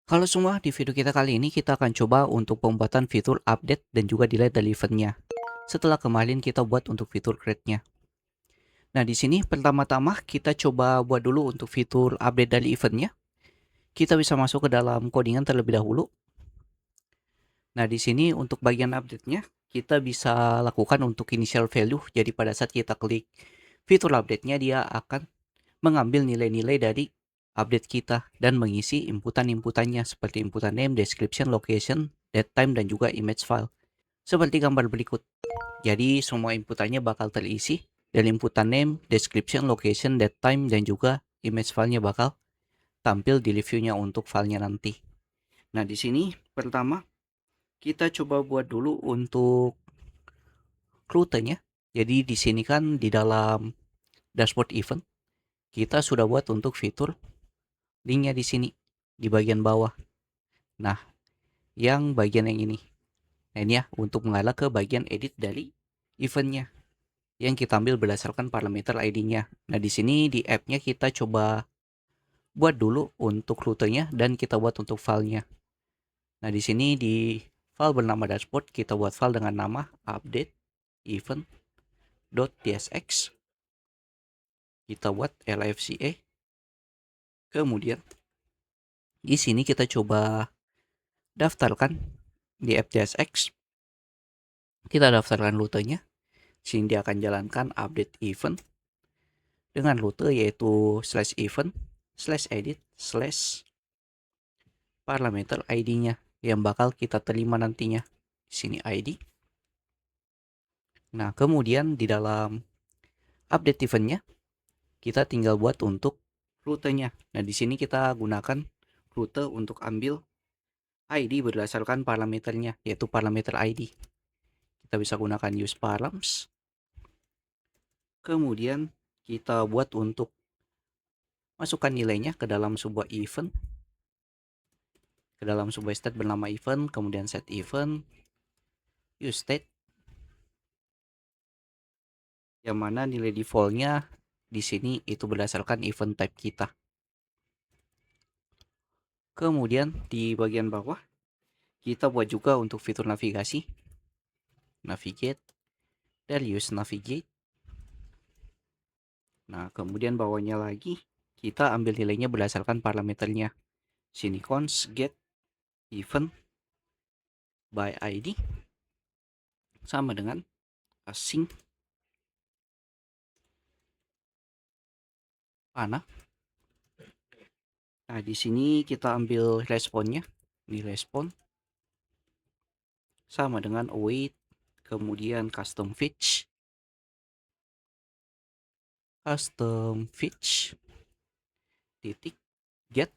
Halo semua, di video kita kali ini kita akan coba untuk pembuatan fitur update dan juga delete dari eventnya. Setelah kemarin kita buat untuk fitur create-nya. Nah di sini pertama-tama kita coba buat dulu untuk fitur update dari eventnya. Kita bisa masuk ke dalam codingan terlebih dahulu. Nah di sini untuk bagian update-nya kita bisa lakukan untuk initial value. Jadi pada saat kita klik fitur update-nya dia akan mengambil nilai-nilai dari update kita dan mengisi inputan-inputannya seperti inputan name, description, location, date time, dan juga image file. Seperti gambar berikut. Jadi semua inputannya bakal terisi dan inputan name, description, location, date time, dan juga image filenya bakal tampil di reviewnya untuk filenya nanti. Nah di sini pertama kita coba buat dulu untuk rutenya. Jadi di sini kan di dalam dashboard event kita sudah buat untuk fitur linknya di sini di bagian bawah. Nah, yang bagian yang ini. Nah, ini ya untuk mengarah ke bagian edit dari eventnya yang kita ambil berdasarkan parameter ID-nya. Nah, di sini di app-nya kita coba buat dulu untuk rutenya dan kita buat untuk filenya. Nah, di sini di file bernama dashboard kita buat file dengan nama update event.tsx. Kita buat lifca. Kemudian di sini kita coba daftarkan di app tsx. Kita daftarkan rutenya. Sini dia akan jalankan update event dengan rute yaitu /event /edit parameter ID-nya yang bakal kita terima nantinya. Di sini ID. Nah, kemudian di dalam update event-nya kita tinggal buat untuk rutenya. Nah, di sini kita gunakan rute untuk ambil ID berdasarkan parameternya yaitu parameter ID. Kita bisa gunakan use params. Kemudian kita buat untuk masukkan nilainya ke dalam sebuah event, ke dalam sebuah state bernama event, kemudian set event, use state, yang mana nilai defaultnya di sini itu berdasarkan event type kita. Kemudian di bagian bawah kita buat juga untuk fitur navigasi, navigate, dari use navigate. Nah, kemudian bawahnya lagi kita ambil nilainya berdasarkan parameternya. Sini const get event by ID sama dengan async panah. Nah, di sini kita ambil responnya. Ini respon sama dengan await, kemudian custom fetch titik get.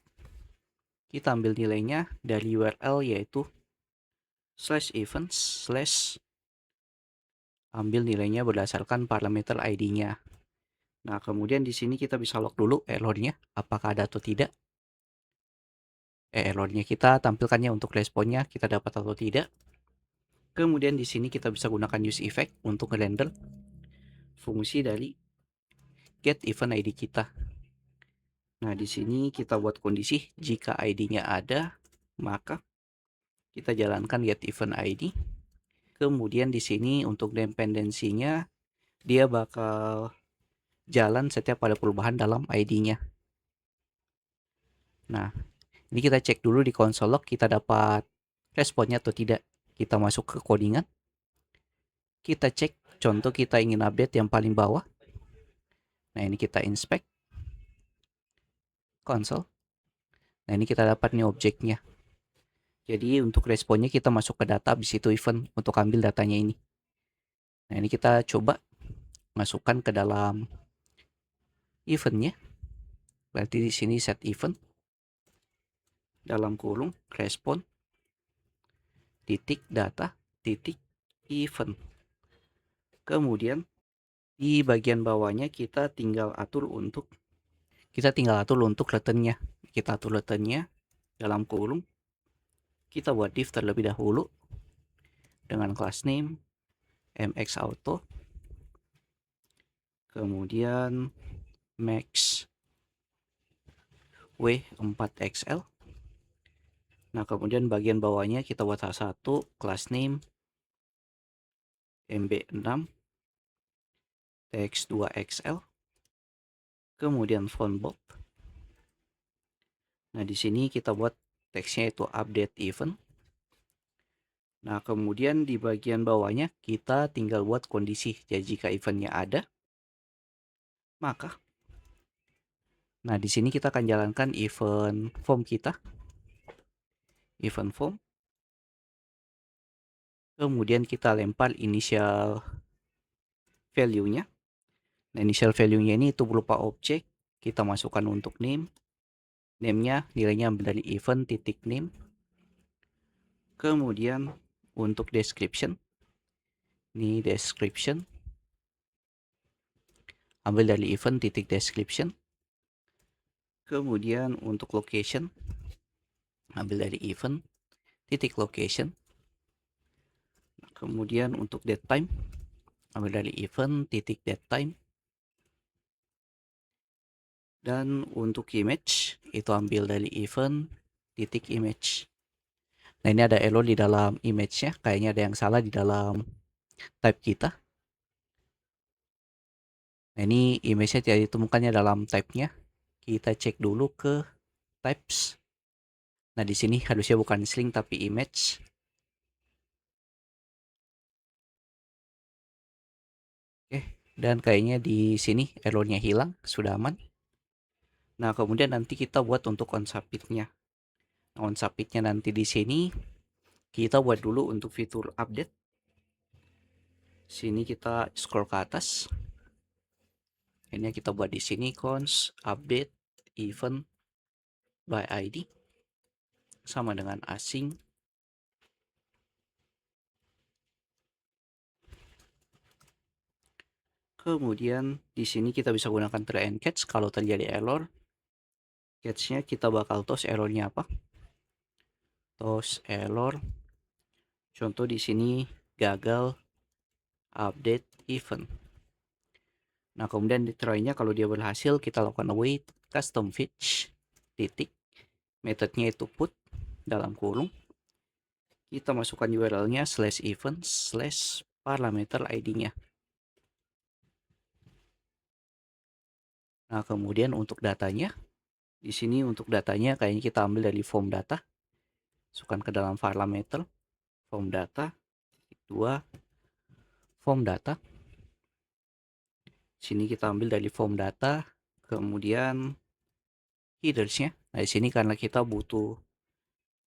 Kita ambil nilainya dari URL yaitu /events ambil nilainya berdasarkan parameter ID-nya. Nah, kemudian di sini kita bisa log dulu errornya apakah ada atau tidak. Errornya kita tampilkannya untuk responnya kita dapat atau tidak. Kemudian di sini kita bisa gunakan use effect untuk render fungsi dari get event ID kita. Nah, di sini kita buat kondisi jika ID-nya ada, maka kita jalankan get event ID. Kemudian di sini untuk dependensinya dia bakal jalan setiap ada perubahan dalam ID-nya. Nah, ini kita cek dulu di console log kita dapat responnya atau tidak. Kita masuk ke codingan. Kita cek contoh kita ingin update yang paling bawah. Nah, ini kita inspect console. Nah, ini kita dapat nih objeknya. Jadi untuk responnya kita masuk ke data habis itu event untuk ambil datanya ini. Nah, ini kita coba masukkan ke dalam eventnya. Berarti di sini set event dalam kurung respon titik data titik event. Kemudian di bagian bawahnya kita tinggal atur untuk returnnya. Kita atur returnnya dalam kurung. Kita buat div terlebih dahulu dengan class name mx auto. Kemudian max w4xl. Nah, kemudian bagian bawahnya kita buat H1, class name, MB6, TX2XL, kemudian font bold. Nah, di sini kita buat teksnya itu update event. Nah, kemudian di bagian bawahnya kita tinggal buat kondisi. Jadi jika eventnya ada, maka nah di sini kita akan jalankan event form kita. Event form. Kemudian kita lempar initial value-nya. Nah, initial value-nya ini itu berupa objek. Kita masukkan untuk name. Name-nya nilainya ambil dari event titik name. Kemudian untuk description. Ini description. Ambil dari event titik description. Kemudian untuk location. Ambil dari event titik location. Kemudian untuk date time. Ambil dari event titik date time. Dan untuk image itu ambil dari event titik image. Nah, ini ada error di dalam image-nya, kayaknya ada yang salah di dalam type kita. Nah, ini image-nya tidak ditemukannya dalam type-nya. Kita cek dulu ke types. Nah, di sini harusnya bukan string tapi image. Oke, dan kayaknya di sini errornya hilang, sudah aman. Nah, kemudian nanti kita buat untuk on submit-nya. Nah, on submit-nya nanti di sini kita buat dulu untuk fitur update. Sini kita scroll ke atas. Ini kita buat di sini const update event by ID sama dengan asing. Kemudian di sini kita bisa gunakan try and catch kalau terjadi error. Catch-nya kita bakal toss errornya apa? Toss error. Contoh di sini gagal update event. Nah, kemudian di try-nya kalau dia berhasil kita lakukan await custom fetch titik. Metodenya itu put dalam kurung. Kita masukkan URL-nya /event parameter ID-nya. Nah, kemudian untuk datanya, di sini untuk datanya kayaknya kita ambil dari form data. Masukkan ke dalam parameter form data 2 form data. Sini kita ambil dari form data, kemudian headers-nya. Nah, di sini karena kita butuh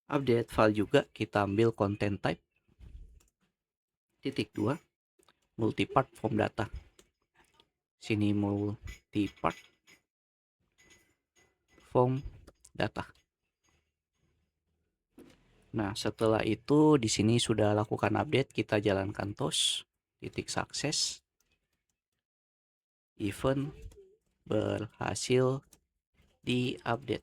update file juga, kita ambil content type titik 2 multipart form data. Sini multipart form data. Nah, setelah itu di sini sudah lakukan update, kita jalankan toast titik sukses. Event berhasil diupdate.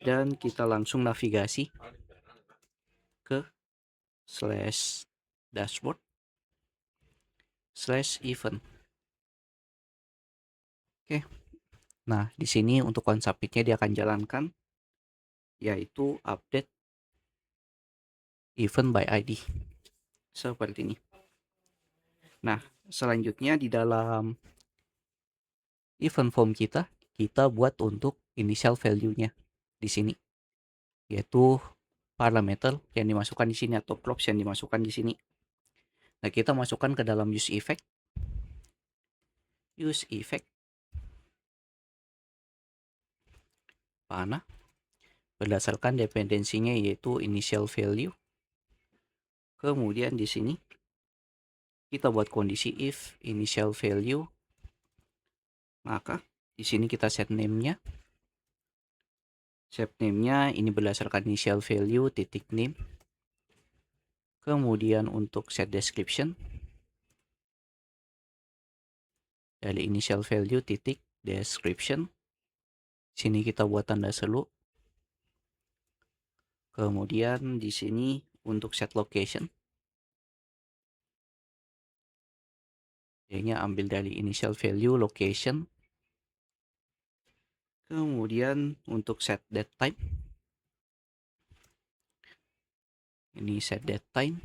Dan kita langsung navigasi ke /dashboard/event. Oke. Nah, di sini untuk on submit-nya dia akan jalankan yaitu update event by ID. Seperti ini. Nah, selanjutnya di dalam event form kita buat untuk initial value-nya di sini. Yaitu parameter yang dimasukkan di sini atau props yang dimasukkan di sini. Nah, kita masukkan ke dalam use effect. Use effect mana? Berdasarkan dependensinya yaitu initial value. Kemudian di sini kita buat kondisi if initial value, maka di sini kita set name-nya. Set name-nya ini berdasarkan initial value titik name. Kemudian untuk set description dari initial value titik description. Sini kita buat tanda seru. Kemudian di sini untuk set location, dia ambil dari initial value location. Kemudian untuk set date time, Ini set date time.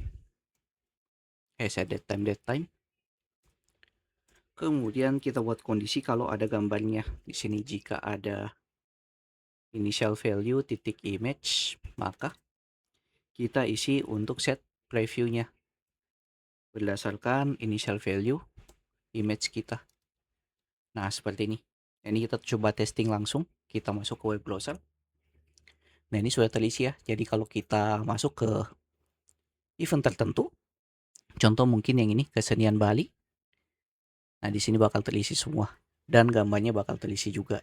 Set date time. Kemudian kita buat kondisi kalau ada gambarnya. Di sini jika ada initial value titik image, maka kita isi untuk set previewnya berdasarkan initial value image kita. Nah, seperti ini. Ini kita coba testing langsung. Kita masuk ke web browser. Nah, ini sudah terisi ya. Jadi kalau kita masuk ke event tertentu, contoh mungkin yang ini kesenian Bali. Nah, di sini bakal terisi semua dan gambarnya bakal terisi juga.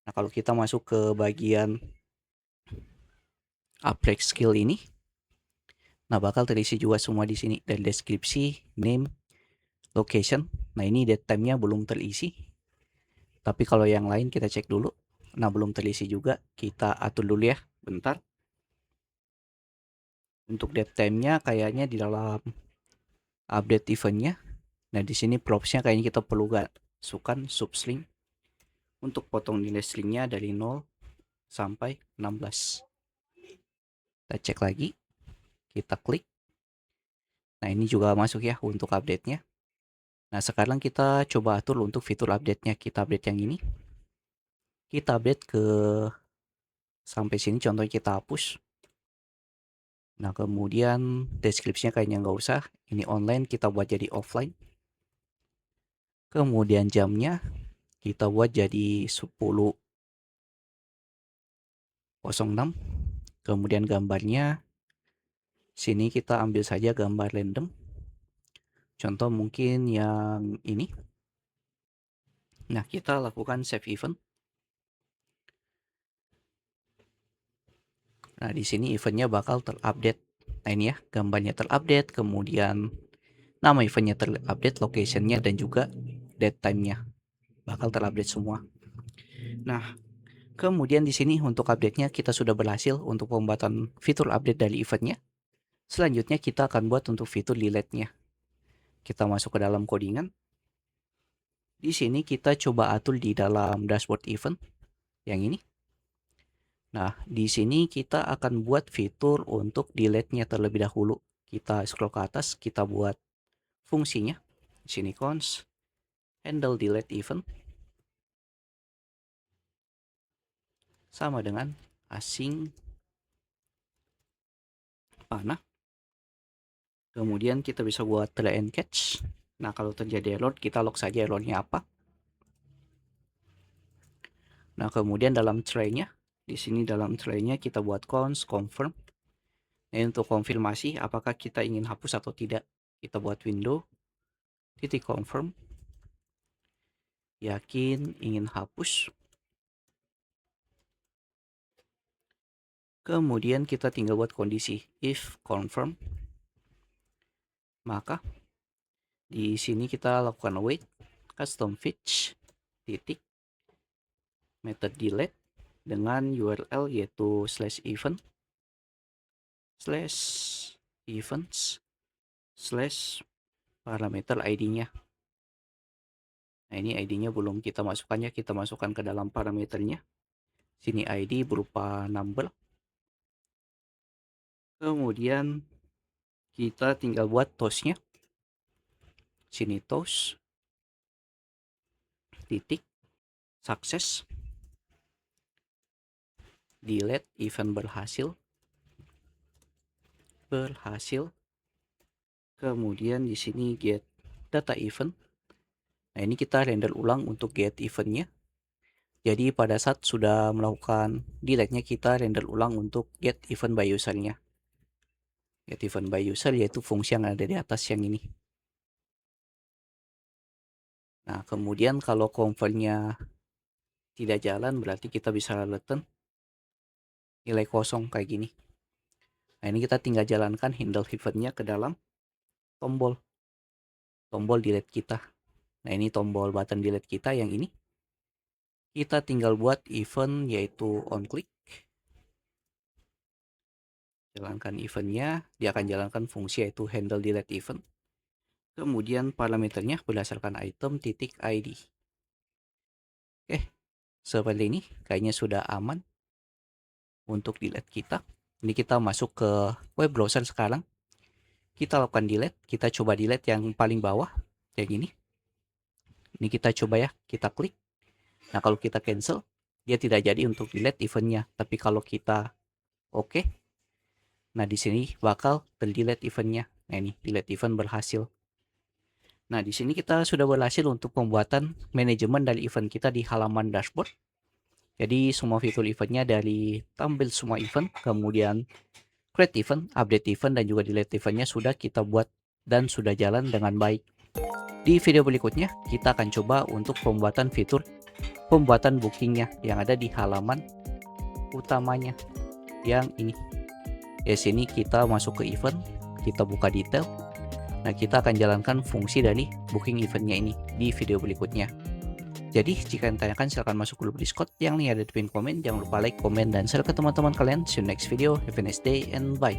Nah, kalau kita masuk ke bagian upgrade skill ini, nah bakal terisi juga semua di sini dan deskripsi, name, location. Nah, ini date time-nya belum terisi. Tapi kalau yang lain kita cek dulu. Nah, belum terisi juga. Kita atur dulu ya, bentar. Untuk date time-nya kayaknya di dalam update event-nya. Nah, di sini props-nya kayaknya kita perlu masukkan substring untuk potong nilai stringnya dari 0 sampai 16. Kita cek lagi, kita klik. Nah, ini juga masuk ya untuk update-nya. Nah, sekarang kita coba atur untuk fitur update-nya. Kita update yang ini. Kita update ke sampai sini, contohnya kita hapus. Nah, kemudian deskripsinya kayaknya nggak usah. Ini online, kita buat jadi offline. Kemudian jamnya kita buat jadi 10.06. Kemudian gambarnya sini kita ambil saja gambar random. Contoh mungkin yang ini. Nah, kita lakukan save event. Nah, di sini eventnya bakal terupdate. Nah, ini ya, gambarnya terupdate, kemudian nama eventnya terupdate, locationnya, dan juga date time-nya bakal terupdate semua. Nah, kemudian di sini untuk update-nya kita sudah berhasil untuk pembuatan fitur update dari eventnya. Selanjutnya kita akan buat untuk fitur delete-nya. Kita masuk ke dalam codingan. Di sini kita coba atur di dalam dashboard event yang ini. Nah, di sini kita akan buat fitur untuk delete-nya terlebih dahulu. Kita scroll ke atas, kita buat fungsinya. Di sini const handle delete event sama dengan async panah. Kemudian kita bisa buat try and catch. Nah, kalau terjadi error, kita log saja errornya apa. Nah, kemudian dalam try-nya, di sini dalam try-nya kita buat const confirm. Nah, untuk konfirmasi apakah kita ingin hapus atau tidak, kita buat window titik confirm. Yakin ingin hapus. Kemudian kita tinggal buat kondisi if confirm. Maka di sini kita lakukan await custom fetch titik method delete dengan URL yaitu /events/parameter ID-nya. Nah, ini ID-nya belum kita masukkan ya, kita masukkan ke dalam parameternya. Sini ID berupa number. Kemudian kita tinggal buat toast-nya. Sini toast titik sukses delete event berhasil. Kemudian di sini get data event. Nah, ini kita render ulang untuk get eventnya. Jadi pada saat sudah melakukan delete-nya, kita render ulang untuk get event by user-nya. Get event by user yaitu fungsi yang ada di atas yang ini. Nah, kemudian kalau convert-nya tidak jalan, berarti kita bisa return nilai kosong kayak gini. Nah, ini kita tinggal jalankan handle event-nya ke dalam tombol delete kita. Nah, ini tombol button delete kita yang ini. Kita tinggal buat event yaitu on click. Jalankan eventnya, dia akan jalankan fungsi yaitu handle delete event. Kemudian parameternya berdasarkan item titik ID. Oke, seperti ini kayaknya sudah aman untuk delete kita. Ini kita masuk ke web browser sekarang. Kita lakukan delete, kita coba delete yang paling bawah, yang ini. Ini kita coba ya, kita klik. Nah, kalau kita cancel, dia tidak jadi untuk delete eventnya. Tapi kalau kita oke, nah di sini bakal terdelete eventnya. Nah ini, delete event berhasil. Nah, di sini kita sudah berhasil untuk pembuatan manajemen dari event kita di halaman dashboard. Jadi semua fitur eventnya dari tampil semua event, kemudian create event, update event, dan juga delete eventnya sudah kita buat dan sudah jalan dengan baik. Di video berikutnya, kita akan coba untuk pembuatan fitur pembuatan bookingnya yang ada di halaman utamanya yang ini. Di sini kita masuk ke event, kita buka detail. Nah, kita akan jalankan fungsi dari booking eventnya ini di video berikutnya. Jadi, jika yang tanyakan silahkan masuk grup Discord yang link ada di pin komen. Jangan lupa like, komen, dan share ke teman-teman kalian. See you next video. Have a nice day and bye.